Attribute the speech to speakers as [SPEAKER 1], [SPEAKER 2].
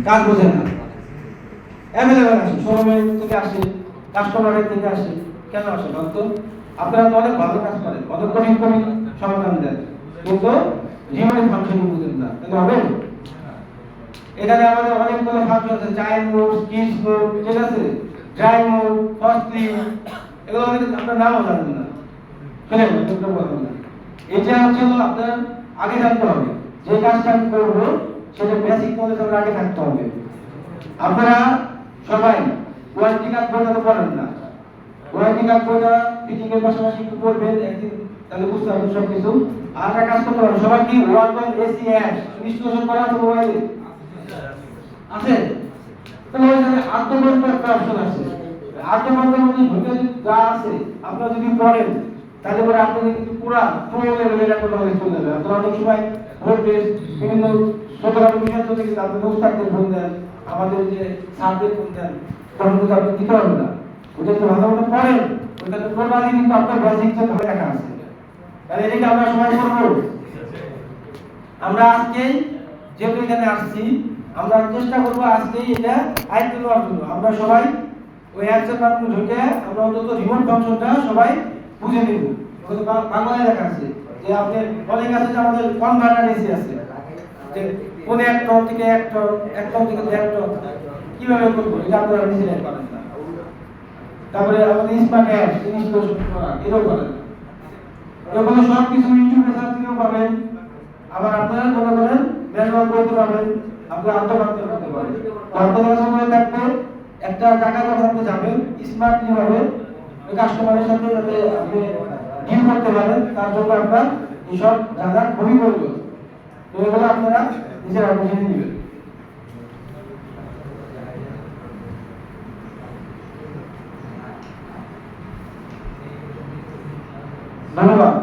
[SPEAKER 1] কাজ বোঝে না, অ্যাভেলেবেল আসে, শোরুমের থেকে আসে, কাস্টমারের থেকে আসে, কেন আসে বলুন তো? আপনারা তো অনেক ভালো কাজ করেন, অনেক কঠিন কঠিন সমাধান দেন, কিন্তু রিমোট ফাংশন বুঝেন না, তাহলে হবে? এখানে আমাদের অনেকগুলো ফাংশন আছে, চাইল্ড মোড, কিডস মোড, ঠিক আছে, ড্রাই মোড, ফার্স্টলি, এগুলো অনেক আপনার নামও জানেন না। শুনেন একটা কথা বলি, এটা হচ্ছে আপনার আগে জানতে হবে, যে কাজটা আমি করবো সেটা বেসিক নলেজ আমার আগে থাকতে হবে। আপনারা সবাই ওয়ারেন্টি কার্ড পর্যন্ত পড়েন না, ওয়ারেন্টি কার্ড বইটা ফিটিং এর পাশাপাশি একটু পড়বেন একদিন, তাহলে বুঝতে পারবেন সব কিছু। আর একটা কাজ করতে পারেন, সবাই কি ওয়ালটন এসি অ্যাপ ইনস্টলেশন করা আছে মোবাইলে? আছে? তাহলে ওইখানে আত্মবন্ধ একটা অপশন আছে, আত্মবন্ধের মধ্যে ঢুকে যা আছে আপনারা যদি পড়েন, তাহলে পরে আপনাদের কিন্তু পুরো প্রো লেভেলের একটা নলেজ চলে যাবে। আপনারা অনেক সময় ভোল্টেজ বিভিন্ন ছোটখাটো বিষয় চলে গেছে, আপনি উস্তাদদের ফোন দেন, আমাদের যে স্যারদের ফোন দেন, তখন কিন্তু আপনি দিতে পারবেন না। ওটা যদি ভালো মতো পড়েন, ওইটাতে টোটালি কিন্তু আপনার বেসিক যে ধরে রাখা আছে। তাহলে এটাকে আমরা সবাই করবো। আমরা আজকে যেহেতু এখানে আসছি, আমরা চেষ্টা করবো আজকে এটা আয়ত্ত নেওয়ার জন্য। আমরা সবাই ওই অ্যাপসের মাধ্যমে ঢুকে আমরা অন্তত রিমোট ফাংশনটা সবাই বুঝে নেব। ওখানে বাংলায় লেখা আছে যে আপনি অনেক আছে যে আমাদের কনভার্টার এসি আছে, যে কোন এক টন থেকে এক টন থেকে 1.5 টন কিভাবে করবো, এটা আপনারা নিজেরাই পারেন না। তারপরে আমাদের স্মার্ট অ্যাপ ইনস্টলেশন করা, এটাও করেন। এগুলো সব কিছু ইউটিউবে সার্চ দিলেও পাবেন। আবার আপনারা মনে করেন ম্যানুয়াল করতে পারবেন, আপনারা আত্মবাক্য করতে পারেন। আপনাদের সময় থাকবে একটা জায়গায় যখন আপনি যাবেন, স্মার্টলি ভাবে ওই কাস্টমারের সাথে যাতে আপনি ডিল করতে পারেন, তার জন্য আপনার এইসব জায়গা খুবই প্রয়োজন। তো এগুলো আপনারা নিজেরা বুঝে নেবেন। ধন্যবাদ।